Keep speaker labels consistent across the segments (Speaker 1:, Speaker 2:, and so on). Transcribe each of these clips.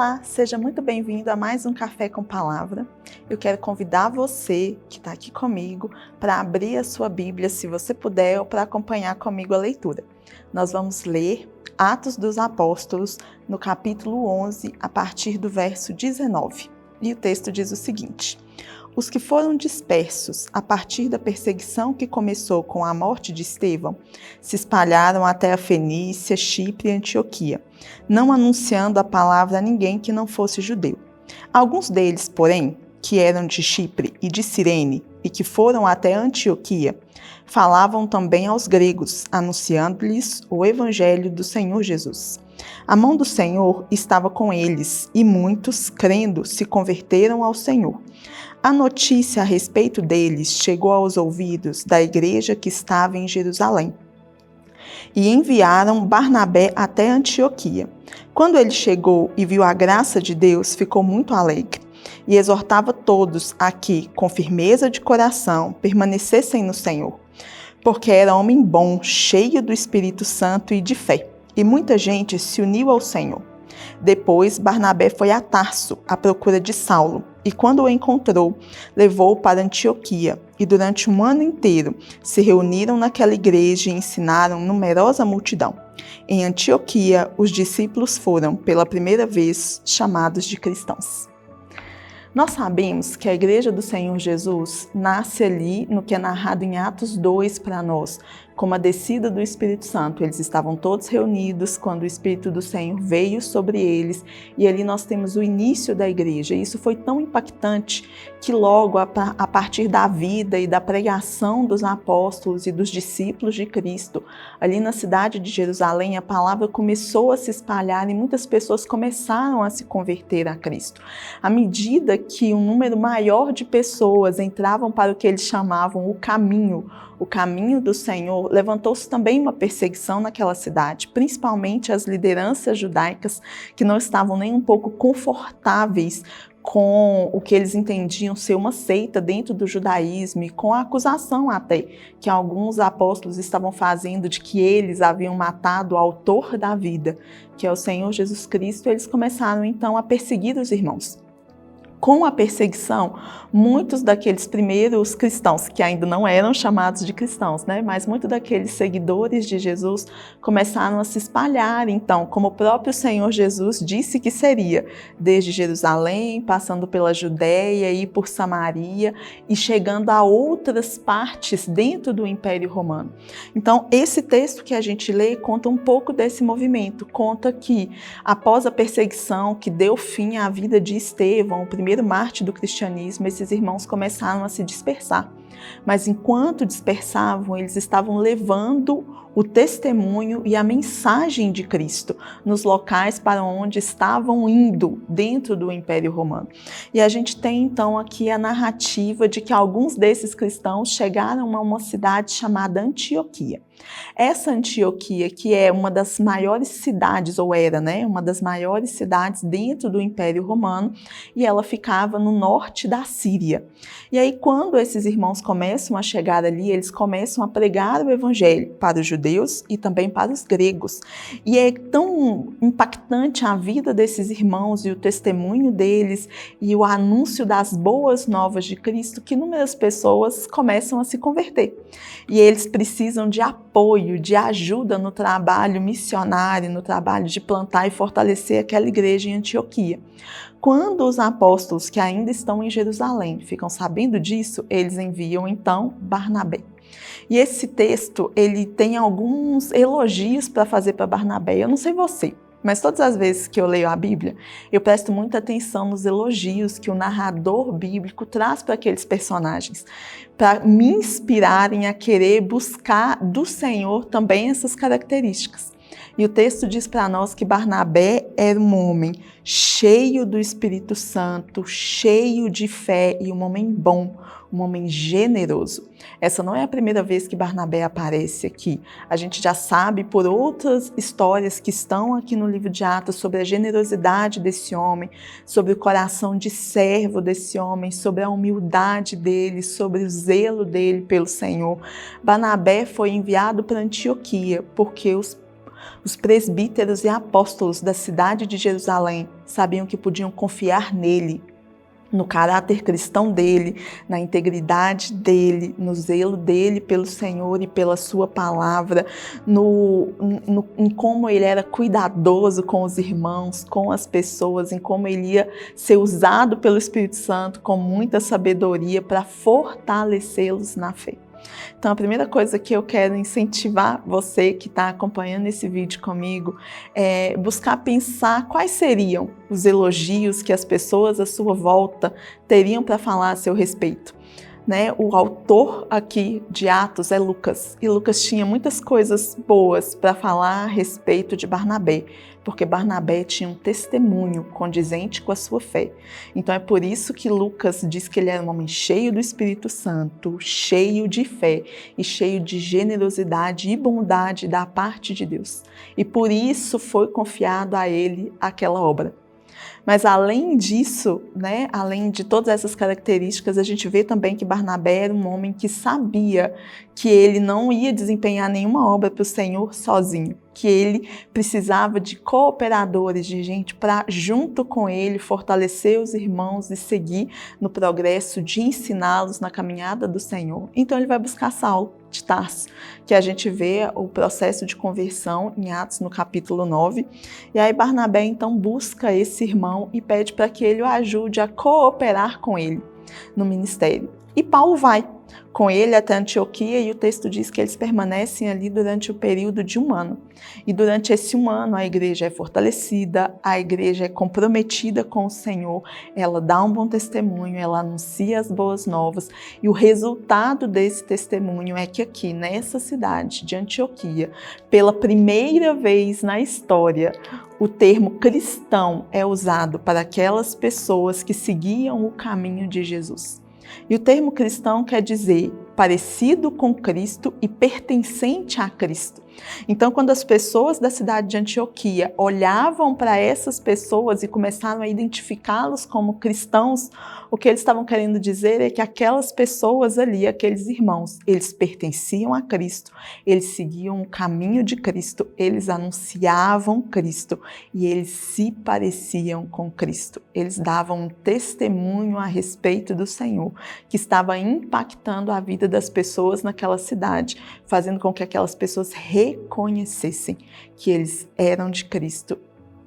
Speaker 1: Olá, seja muito bem-vindo a mais um Café com Palavra. Eu quero convidar você que está aqui comigo para abrir a sua Bíblia, se você puder, ou para acompanhar comigo a leitura. Nós vamos ler Atos dos Apóstolos, no capítulo 11, a partir do verso 19. E o texto diz o seguinte: Os que foram dispersos a partir da perseguição que começou com a morte de Estevão, se espalharam até a Fenícia, Chipre e Antioquia, não anunciando a palavra a ninguém que não fosse judeu. Alguns deles, porém, que eram de Chipre e de Cirene e que foram até Antioquia, falavam também aos gregos, anunciando-lhes o evangelho do Senhor Jesus. A mão do Senhor estava com eles e muitos, crendo, se converteram ao Senhor. A notícia a respeito deles chegou aos ouvidos da igreja que estava em Jerusalém. E enviaram Barnabé até Antioquia. Quando ele chegou e viu a graça de Deus, ficou muito alegre e exortava todos a que, com firmeza de coração, permanecessem no Senhor, porque era homem bom, cheio do Espírito Santo e de fé, e muita gente se uniu ao Senhor. Depois, Barnabé foi a Tarso, à procura de Saulo, e quando o encontrou, levou-o para Antioquia, e durante um ano inteiro se reuniram naquela igreja e ensinaram numerosa multidão. Em Antioquia, os discípulos foram, pela primeira vez, chamados de cristãos. Nós sabemos que a Igreja do Senhor Jesus nasce ali no que é narrado em Atos 2 para nós, como a descida do Espírito Santo. Eles estavam todos reunidos quando o Espírito do Senhor veio sobre eles e ali nós temos o início da igreja. E isso foi tão impactante que logo a partir da vida e da pregação dos apóstolos e dos discípulos de Cristo, ali na cidade de Jerusalém, a palavra começou a se espalhar e muitas pessoas começaram a se converter a Cristo. À medida que um número maior de pessoas entravam para o que eles chamavam o caminho do Senhor, levantou-se também uma perseguição naquela cidade, principalmente as lideranças judaicas que não estavam nem um pouco confortáveis com o que eles entendiam ser uma seita dentro do judaísmo e com a acusação até que alguns apóstolos estavam fazendo de que eles haviam matado o autor da vida, que é o Senhor Jesus Cristo. Eles começaram então a perseguir os irmãos. Com a perseguição, muitos daqueles primeiros cristãos, que ainda não eram chamados de cristãos, mas muitos daqueles seguidores de Jesus começaram a se espalhar, então, como o próprio Senhor Jesus disse que seria, desde Jerusalém, passando pela Judéia e por Samaria e chegando a outras partes dentro do Império Romano. Então, esse texto que a gente lê conta um pouco desse movimento, conta que após a perseguição que deu fim à vida de Estevão, o primeiro mártir do cristianismo, esses irmãos começaram a se dispersar. Mas enquanto dispersavam, eles estavam levando o testemunho e a mensagem de Cristo nos locais para onde estavam indo dentro do Império Romano. E a gente tem então aqui a narrativa de que alguns desses cristãos chegaram a uma cidade chamada Antioquia. Essa Antioquia, que é uma das maiores cidades, ou era, uma das maiores cidades dentro do Império Romano, e ela ficava no norte da Síria. E aí, quando esses irmãos começam a chegar ali, eles começam a pregar o evangelho para os judeus e também para os gregos. E é tão impactante a vida desses irmãos e o testemunho deles e o anúncio das boas novas de Cristo que inúmeras pessoas começam a se converter. E eles precisam de apoio, de ajuda no trabalho missionário, no trabalho de plantar e fortalecer aquela igreja em Antioquia. Quando os apóstolos que ainda estão em Jerusalém ficam sabendo disso, eles enviam então Barnabé. E esse texto, ele tem alguns elogios para fazer para Barnabé. Eu não sei você, mas todas as vezes que eu leio a Bíblia, eu presto muita atenção nos elogios que o narrador bíblico traz para aqueles personagens, para me inspirarem a querer buscar do Senhor também essas características. E o texto diz para nós que Barnabé era um homem cheio do Espírito Santo, cheio de fé e um homem bom, um homem generoso. Essa não é a primeira vez que Barnabé aparece aqui. A gente já sabe por outras histórias que estão aqui no livro de Atos sobre a generosidade desse homem, sobre o coração de servo desse homem, sobre a humildade dele, sobre o zelo dele pelo Senhor. Barnabé foi enviado para Antioquia porque os Os presbíteros e apóstolos da cidade de Jerusalém sabiam que podiam confiar nele, no caráter cristão dele, na integridade dele, no zelo dele pelo Senhor e pela sua palavra, em como ele era cuidadoso com os irmãos, com as pessoas, em como ele ia ser usado pelo Espírito Santo com muita sabedoria para fortalecê-los na fé. Então, a primeira coisa que eu quero incentivar você que está acompanhando esse vídeo comigo é buscar pensar quais seriam os elogios que as pessoas à sua volta teriam para falar a seu respeito. O autor aqui de Atos é Lucas, e Lucas tinha muitas coisas boas para falar a respeito de Barnabé, porque Barnabé tinha um testemunho condizente com a sua fé. Então é por isso que Lucas diz que ele era um homem cheio do Espírito Santo, cheio de fé e cheio de generosidade e bondade da parte de Deus. E por isso foi confiado a ele aquela obra. Mas além disso, além de todas essas características, a gente vê também que Barnabé era um homem que sabia que ele não ia desempenhar nenhuma obra para o Senhor sozinho, que ele precisava de cooperadores, de gente para, junto com ele, fortalecer os irmãos e seguir no progresso de ensiná-los na caminhada do Senhor. Então ele vai buscar Saulo de Tarso, que a gente vê o processo de conversão em Atos no capítulo 9. E aí Barnabé então busca esse irmão e pede para que ele o ajude a cooperar com ele no ministério. E Paulo vai com ele até Antioquia, e o texto diz que eles permanecem ali durante o período de 1 ano. E durante esse 1 ano a igreja é fortalecida, a igreja é comprometida com o Senhor, ela dá um bom testemunho, ela anuncia as boas novas, e o resultado desse testemunho é que aqui nessa cidade de Antioquia, pela primeira vez na história, o termo cristão é usado para aquelas pessoas que seguiam o caminho de Jesus. E o termo cristão quer dizer parecido com Cristo e pertencente a Cristo. Então, quando as pessoas da cidade de Antioquia olhavam para essas pessoas e começaram a identificá-los como cristãos, o que eles estavam querendo dizer é que aquelas pessoas ali, aqueles irmãos, eles pertenciam a Cristo, eles seguiam o caminho de Cristo, eles anunciavam Cristo e eles se pareciam com Cristo. Eles davam um testemunho a respeito do Senhor, que estava impactando a vida das pessoas naquela cidade, fazendo com que aquelas pessoas reconhecessem que eles eram de Cristo,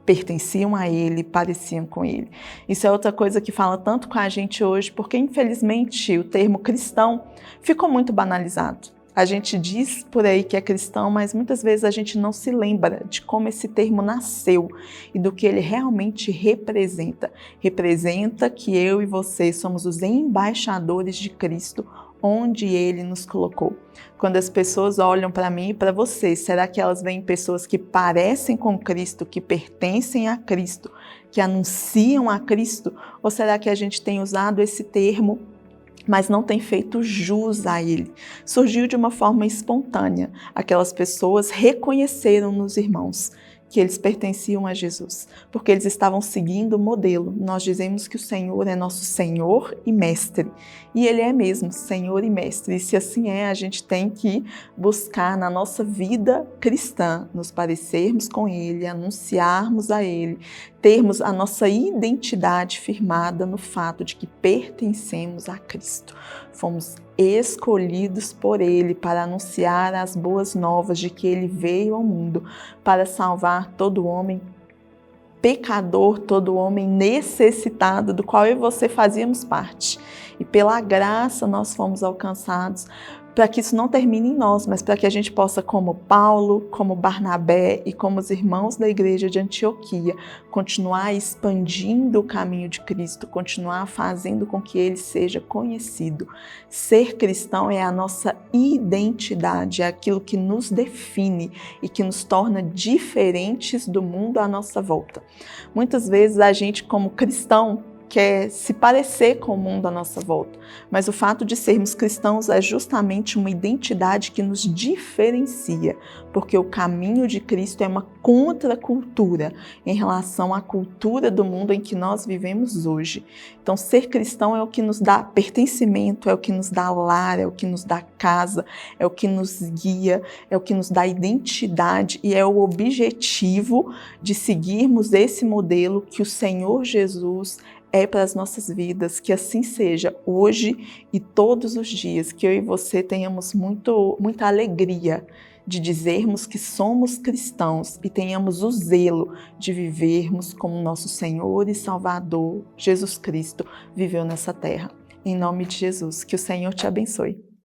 Speaker 1: pertenciam a Ele, pareciam com Ele. Isso é outra coisa que fala tanto com a gente hoje, porque infelizmente o termo cristão ficou muito banalizado. A gente diz por aí que é cristão, mas muitas vezes a gente não se lembra de como esse termo nasceu e do que ele realmente representa. Representa que eu e você somos os embaixadores de Cristo, onde Ele nos colocou. Quando as pessoas olham para mim e para você, será que elas veem pessoas que parecem com Cristo, que pertencem a Cristo, que anunciam a Cristo? Ou será que a gente tem usado esse termo, mas não tem feito jus a ele? Surgiu de uma forma espontânea. Aquelas pessoas reconheceram nos irmãos que eles pertenciam a Jesus, porque eles estavam seguindo o modelo. Nós dizemos que o Senhor é nosso Senhor e Mestre, e Ele é mesmo Senhor e Mestre, e se assim é, a gente tem que buscar na nossa vida cristã, nos parecermos com Ele, anunciarmos a Ele, termos a nossa identidade firmada no fato de que pertencemos a Cristo. Fomos escolhidos por Ele para anunciar as boas novas de que Ele veio ao mundo para salvar todo homem pecador, todo homem necessitado, do qual eu e você fazíamos parte. E pela graça nós fomos alcançados, para que isso não termine em nós, mas para que a gente possa, como Paulo, como Barnabé e como os irmãos da igreja de Antioquia, continuar expandindo o caminho de Cristo, continuar fazendo com que Ele seja conhecido. Ser cristão é a nossa identidade, é aquilo que nos define e que nos torna diferentes do mundo à nossa volta. Muitas vezes a gente, como cristão, quer se parecer com o mundo à nossa volta. Mas o fato de sermos cristãos é justamente uma identidade que nos diferencia, porque o caminho de Cristo é uma contracultura em relação à cultura do mundo em que nós vivemos hoje. Então, ser cristão é o que nos dá pertencimento, é o que nos dá lar, é o que nos dá casa, é o que nos guia, é o que nos dá identidade e é o objetivo de seguirmos esse modelo que o Senhor Jesus é para as nossas vidas. Que assim seja hoje e todos os dias, que eu e você tenhamos muita alegria de dizermos que somos cristãos e tenhamos o zelo de vivermos como nosso Senhor e Salvador, Jesus Cristo, viveu nessa terra. Em nome de Jesus, que o Senhor te abençoe.